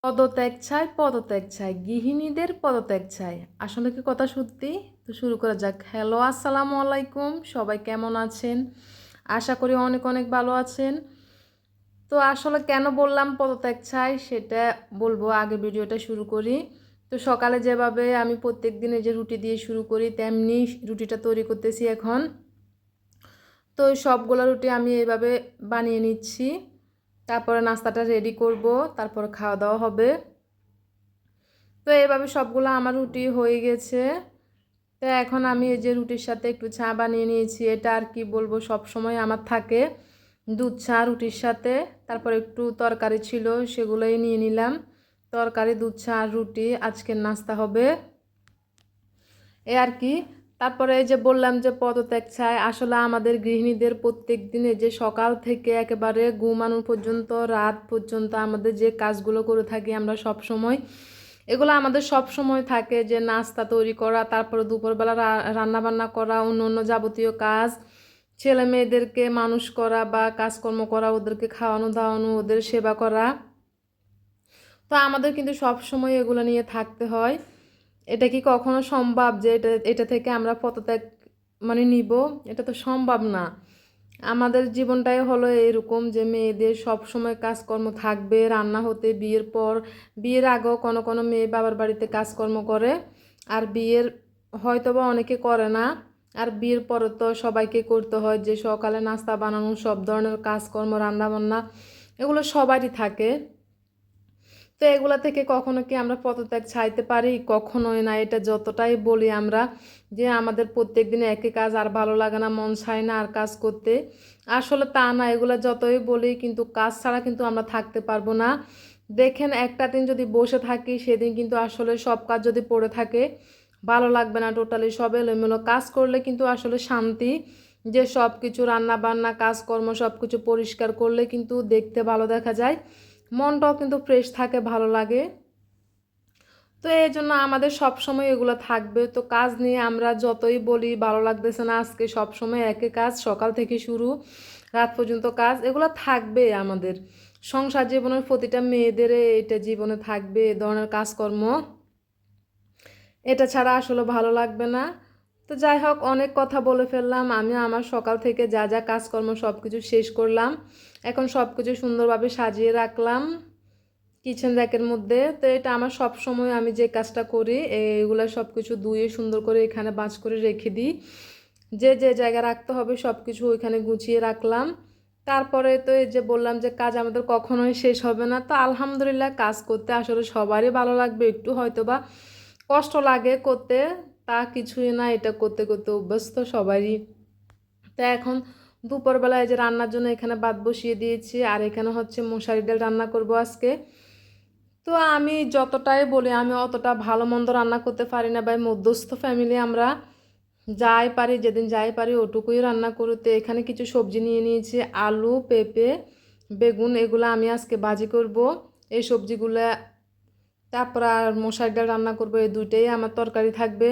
পদত্যাগ চাই, পদত্যাগ চাই, গৃহিণীদের পদত্যাগ চাই। আসলে কি কথা সত্যি? তো শুরু করা যাক। হ্যালো, আসসালামু আলাইকুম। সবাই কেমন আছেন? আশা করি অনেক অনেক ভালো আছেন। তো আসলে কেন বললাম পদত্যাগ চাই সেটা বলবো, আগে ভিডিওটা শুরু করি। তো সকালে যেভাবে আমি প্রত্যেক দিন এই যে রুটি দিয়ে শুরু করি, তেমনি রুটিটা তৈরি করতেছি এখন। তো সবগুলো রুটি আমি এইভাবে বানিয়ে নিচ্ছি। তারপরে নাস্তাটা রেডি করব, তারপর খাওয়া দাওয়া হবে। তো এইভাবে সবগুলো আমার রুটি হয়ে গেছে। তো এখন আমি এই যে রুটির সাথে একটু চা বানিয়ে নিয়েছি। এটা আর কি বলবো, সব সময় আমার থাকে দুধ চা রুটির সাথে। তারপর একটু তরকারি ছিল, সেগুলোই নিয়ে নিলাম। তরকারি, দুধ চা আর রুটি আজকের নাস্তা হবে এ আর কি। তারপরে এই যে বললাম যে পদত্যাগ চাই, আসলে আমাদের গৃহিণীদের প্রত্যেক দিনে যে সকাল থেকে একেবারে ঘুমানো পর্যন্ত, রাত পর্যন্ত আমাদের যে কাজগুলো করে থাকি আমরা সব সময়, এগুলো আমাদের সব সময় থাকে। যে নাস্তা তৈরি করা, তারপরে দুপুরবেলা রান্না বান্না করা, অন্য অন্য যাবতীয় কাজ, ছেলে মেয়েদেরকে মানুষ করা বা কাজকর্ম করা, ওদেরকে খাওয়ানো দাওয়ানো, ওদের সেবা করা। তো আমাদের কিন্তু সব সময় এগুলো নিয়ে থাকতে হয়। এটা কি কখনো সম্ভব যে এটা এটা থেকে আমরা পদত্যাগ নিব? এটা তো সম্ভব না। আমাদের জীবনটাই হলো এরকম যে মেয়েদের সব সময় কাজকর্ম থাকবে, রান্না হতে বিয়ের পর, বিয়ের আগেও কোনো কোনো মেয়ে বাবার বাড়িতে কাজকর্ম করে, আর বিয়ের হয়তোবা অনেকে করে না। আর বিয়ের পরে তো সবাইকে করতে হয়, যে সকালে নাস্তা বানানো, সব ধরনের কাজকর্ম, রান্না বান্না, এগুলো সবারই থাকে। তো এগুলা থেকে কখনো কি আমরা পদত্যাগ চাইতে পারি? কখনোই না। এটা যতটাই বলি আমরা যে আমাদের প্রত্যেক দিনে একই কাজ, আর ভালো লাগে না, মন চায় না আর কাজ করতে, আসলে তা না। এগুলা যতই বলি, কিন্তু কাজ ছাড়া কিন্তু আমরা থাকতে পারবো না। দেখেন, একটা দিন যদি বসে থাকি, সেদিন কিন্তু আসলে সব কাজ যদি পড়ে থাকে, ভালো লাগবে না। টোটালি সব এলোমেলো। কাজ করলে কিন্তু আসলে শান্তি, যে সব কিছু রান্না বান্না কাজকর্ম সব কিছু পরিষ্কার করলে কিন্তু দেখতে ভালো দেখা যায়, মনটাও কিন্তু ফ্রেশ থাকে, ভালো লাগে। তো এই জন্য আমাদের সব সময় এগুলো থাকবে। তো কাজ নিয়ে আমরা যতই বলি ভালো লাগতেছে না আজকে, সব সময় একই কাজ, সকাল থেকে শুরু রাত পর্যন্ত কাজ, এগুলো থাকবে আমাদের সংসার জীবনের প্রতিটা মেয়েদের। এটা জীবনে থাকবে এ ধরনের কাজকর্ম, এটা ছাড়া আসলে ভালো লাগবে না। তো যাই হোক, অনেক কথা বলে ফেললাম। আমি আমার সকাল থেকে যা যা কাজকর্ম সব কিছু শেষ করলাম। এখন সব কিছু সুন্দরভাবে সাজিয়ে রাখলাম কিচেন র্যাকের মধ্যে। তো এটা আমার সব সময় আমি যে কাজটা করি, এইগুলো সব কিছু ধুয়ে সুন্দর করে এখানে বাঁচ করে রেখে দিই। যে যে জায়গায় রাখতে হবে সব কিছু ওইখানে গুছিয়ে রাখলাম। তারপরে তো এই যে বললাম যে কাজ আমাদের কখনোই শেষ হবে না। তো আলহামদুলিল্লাহ, কাজ করতে আসলে সবারই ভালো লাগবে, একটু হয়তো বা কষ্ট লাগে করতে, তা কিছুই না। এটা করতে করতে অভ্যস্ত সবারই। তো এখন দুপুরবেলায় যে রান্নার জন্য এখানে ভাত বসিয়ে দিয়েছি, আর এখানে হচ্ছে মশারি ডাল রান্না করব আজকে। তো আমি যতটাই বলি, আমি অতটা ভালো মন্দ রান্না করতে পারি না ভাই। মধ্যস্থ ফ্যামিলি আমরা, যাই পারি, যেদিন যাই পারি ওটুকুই রান্না করতে। এখানে কিছু সবজি নিয়ে নিয়েছি, আলু, পেঁপে, বেগুন, এগুলো আমি আজকে ভাজি করব এই সবজিগুলো। তারপর আর মশারি ডাল রান্না করব, এই দুইটাই আমার তরকারি থাকবে।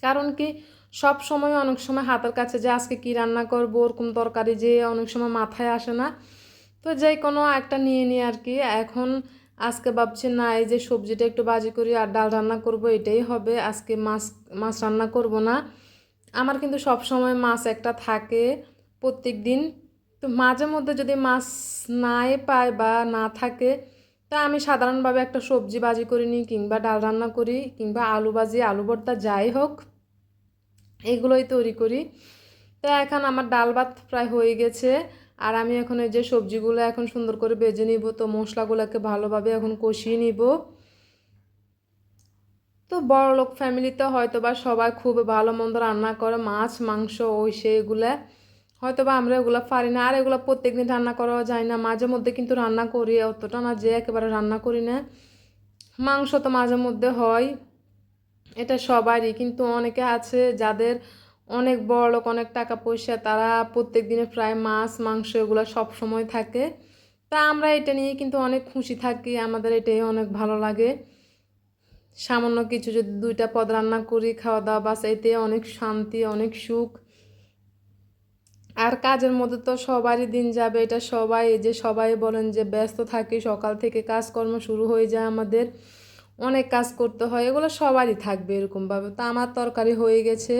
কারণ কি, সব সময় অনেক সময় হাতের কাছে যে আজকে কি রান্না করব ওরকম তরকারি যে অনেক সময় মাথায় আসে না। তো যে কোনো একটা নিয়ে নিই আর কি। এখন আজকে ভাবছি না, এই যে সবজিটা একটু ভাজি করি আর ডাল রান্না করব, এটাই হবে আজকে। মাছ মাছ রান্না করব না। আমার কিন্তু সব সময় মাছ একটা থাকে প্রত্যেক দিন। তো মাঝে মধ্যে যদি মাছ নাই পাই বা না থাকে, তা আমি সাধারণভাবে একটা সবজি ভাজি করে নিই, কিংবা ডাল রান্না করি, কিংবা আলু ভাজি, আলু ভর্তা, যাই হোক এগুলোই তৈরি করি। তো এখন আমার ডাল ভাত প্রায় হয়ে গেছে। আর আমি এখন এই যে সবজিগুলো এখন সুন্দর করে ভেজে নিব। তো মশলাগুলোকে ভালোভাবে এখন কষিয়ে নিব। তো বড়লোক ফ্যামিলিতে হয়তো বা সবাই খুব ভালো মন্দ রান্না করে, মাছ মাংস ওই সেগুলো, হয়তো বা আমরা এগুলো পারি না। আর এগুলো প্রত্যেকদিন রান্না করা যায় না। মাঝে মধ্যে কিন্তু রান্না করি, অতটা না যে একেবারে রান্না করি না। মাংস তো মাঝে মধ্যে হয়, এটা সবারই। কিন্তু অনেকে আছে যাদের অনেক বড়লোক, অনেক টাকা পয়সা, তারা প্রত্যেক দিনে প্রায় মাছ মাংস এগুলো সব সময় থাকে। তা আমরা এটা নিয়ে কিন্তু অনেক খুশি থাকি, আমাদের এটাই অনেক ভালো লাগে। সামান্য কিছু যদি দুইটা পদ রান্না করি, খাওয়া দাওয়া বাস, এতে অনেক শান্তি, অনেক সুখ। আর কাজের মধ্যে তো সবারই দিন যাবে, এটা সবাই এই যে সবাই বলেন যে ব্যস্ত থাকি, সকাল থেকে কাজকর্ম শুরু হয়ে যায় আমাদের, অনেক কাজ করতে হয়, এগুলো সবারই থাকবে এরকমভাবে। তো আমার তরকারি হয়ে গেছে,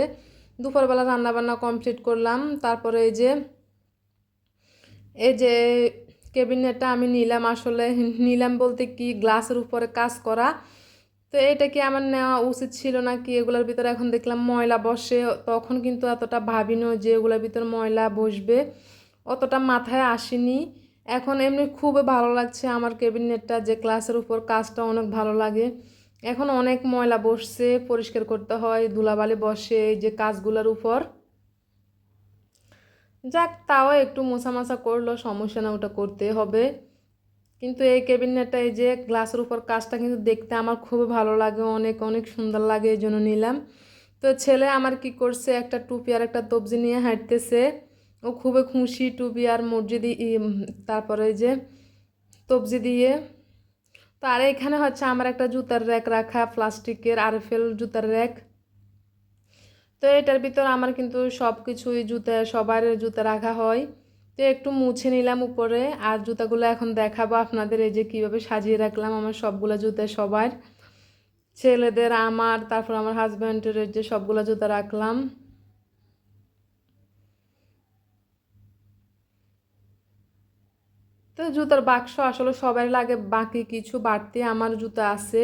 দুপুরবেলা রান্নাবান্না কমপ্লিট করলাম। তারপরে এই যে ক্যাবিনেটটা আমি নিলাম, আসলে নিলাম বলতে কি গ্লাসের উপরে কাজ করা। তো এটা কি আমার নেওয়া উচিত ছিল না কি, এগুলোর ভিতরে এখন দেখলাম ময়লা বসে, তখন কিন্তু এতটা ভাবিনি যে এগুলোর ভিতর ময়লা বসবে, অতটা মাথায় আসেনি। এখন এমনি খুবই ভালো লাগছে আমার ক্যাবিনেটটা, যে গ্লাসের উপর কাজটা অনেক ভালো লাগে। এখন অনেক ময়লা বসছে, পরিষ্কার করতে হয়, ধুলাবালি বসে এই যে কাজগুলোর উপর। যাক, তাও একটু মোছামাছা করলো, সমস্যা না, ওটা করতে হবে। কিন্তু এই ক্যাবিনেটটা এই যে গ্লাসের উপর কাজটা কিন্তু দেখতে আমার খুবই ভালো লাগে, অনেক অনেক সুন্দর লাগে, এই জন্য নিলাম। তো ছেলে আমার কি করছে, একটা টুপি আর একটা তবজি নিয়ে হাঁটতেছে, ও খুবই খুশি টুপি আর মসজিদি তারপরে এই যে তবজি দিয়ে। তো আর এখানে হচ্ছে আমার একটা জুতার র্যাক রাখা, প্লাস্টিকের আরএফএল জুতার র্যাক। তো এটার ভিতর আমার কিন্তু সব কিছুই জুতা, সবার জুতা রাখা হয়। তো একটু মুছে নিলাম উপরে, আর জুতাগুলো এখন দেখাবো আপনাদের, এই যে কীভাবে সাজিয়ে রাখলাম আমার সবগুলো জুতা, সবার ছেলেদের, আমার, তারপর আমার হাজব্যান্ডের যে সবগুলো জুতা রাখলাম। তো জুতার বাক্স আসলে সবাই লাগে, বাকি কিছু বাড়তি আমার জুতা আছে,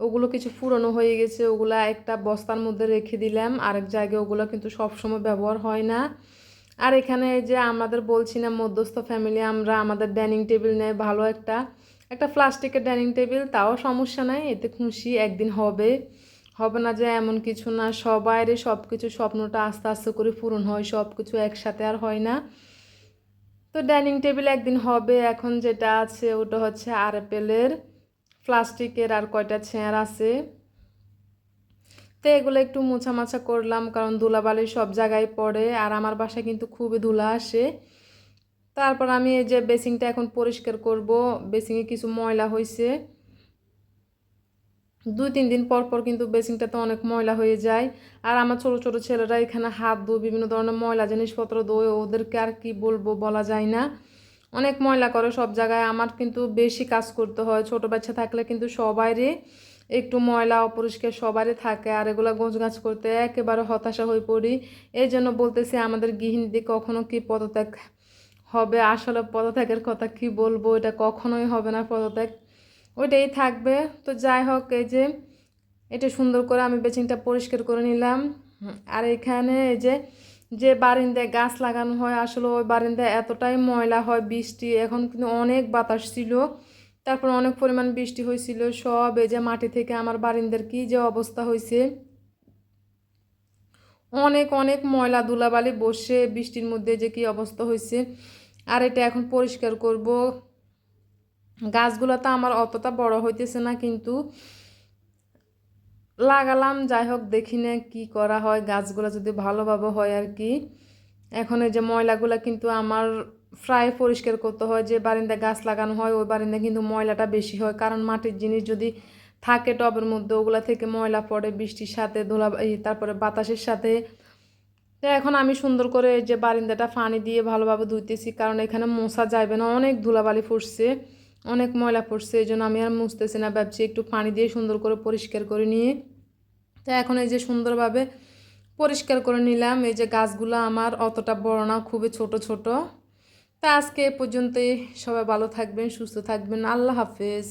ওগুলো কিছু পুরনো হয়ে গেছে, ওগুলা একটা বস্তার মধ্যে রেখে দিলাম আরেক জায়গায়, ওগুলো কিন্তু সবসময় ব্যবহার হয় না। আর এখানে যে আমাদের বলছি না মধ্যস্থ ফ্যামিলি, আমরা আমাদের ডাইনিং টেবিল নেই ভালো একটা, একটা প্লাস্টিকের ডাইনিং টেবিল, তাও সমস্যা নাই, এতে খুশি, একদিন হবে, হবে না যে এমন কিছু না, সবাইরই সব কিছু স্বপ্নটা আস্তে আস্তে করে পূরণ হয়, সব কিছু একসাথে আর হয় না। তো ডাইনিং টেবিল একদিন হবে। এখন যেটা আছে ওটা হচ্ছে আরএফএলের প্লাস্টিকের, আর কয়টা চেয়ার আছে। তো এগুলো একটু মোছামাছা করলাম, কারণ ধুলাবালি সব জায়গায় পড়ে, আর আমার বাসায় কিন্তু খুবই ধুলা আসে। তারপর আমি এই যে বেসিংটা এখন পরিষ্কার করব, বেসিংয়ে কিছু ময়লা হয়েছে, 2-3 দিন পর পর কিন্তু বেসিংটাতে অনেক ময়লা হয়ে যায়। আর আমার ছোট ছোট ছেলেরা এখানে হাত ধোয়, বিভিন্ন ধরনের ময়লা জিনিসপত্র ধোয়, ওদেরকে আর কি বলবো, বলা যায় না, অনেক ময়লা করে সব জায়গায়। আমার কিন্তু বেশি কাজ করতে হয়, ছোট বাচ্চা থাকলে কিন্তু সবারই একটু ময়লা অপরিষ্কার সবারই থাকে, আর এগুলো গোছগাছ করতে একেবারে হতাশা হয়ে পড়ি। এই জন্য বলতেছি আমাদের গৃহিণীদের কখনো কি পদত্যাগ হবে, আসলে পদত্যাগের কথা কি বলবো, এটা কখনোই হবে না পদত্যাগ, ওইটাই থাকবে। তো যাই হোক, এই যে এটা সুন্দর করে আমি বেচিংটা পরিষ্কার করে নিলাম। আর এখানে এই যে যে বারিন্দায় গাছ লাগানো হয়, আসলে ওই বারিন্দায় এতটাই ময়লা হয়, বৃষ্টি এখন কিন্তু অনেক বাতাস ছিল, তারপর অনেক পরিমাণ বৃষ্টি হয়েছিল, সব এই যে মাটি থেকে আমার বারিন্দার কি যে অবস্থা হয়েছে, অনেক অনেক ময়লা ধুলাবালি বসে বৃষ্টির মধ্যে যে কি অবস্থা হয়েছে। আর এটা এখন পরিষ্কার করব। গাছগুলো তো আমার অতটা বড় হইতেছে না, কিন্তু লাগালাম, যাই হোক দেখি না কী করা হয়, গাছগুলো যদি ভালোভাবে হয় আর কি। এখন এই যে ময়লাগুলো কিন্তু আমার প্রায় পরিষ্কার করতে হয়, যে বারিন্দায় গাছ লাগানো হয় ওই বারিন্দায় কিন্তু ময়লাটা বেশি হয়, কারণ মাটির জিনিস যদি থাকে টবের মধ্যে, ওগুলা থেকে ময়লা পড়ে বৃষ্টির সাথে, ধুলা তারপরে বাতাসের সাথে। তো এখন আমি সুন্দর করে এই যে বারিন্দাটা পানি দিয়ে ভালোভাবে ধুইতেছি, কারণ এখানে মোছা যাবে না, অনেক ধুলাবালি পড়ছে, অনেক ময়লা পড়ছে, এই জন্য আমি আর মুছতেছি না, ভাবছি একটু পানি দিয়ে সুন্দর করে পরিষ্কার করে নিয়ে। তো এখন এই যে সুন্দরভাবে পরিষ্কার করে নিলাম। এই যে গাছগুলো আমার অতটা বড় না, খুবই ছোট ছোট। তা আজকে এ পর্যন্তই, সবাই ভালো থাকবেন, সুস্থ থাকবেন, আল্লাহ হাফেজ।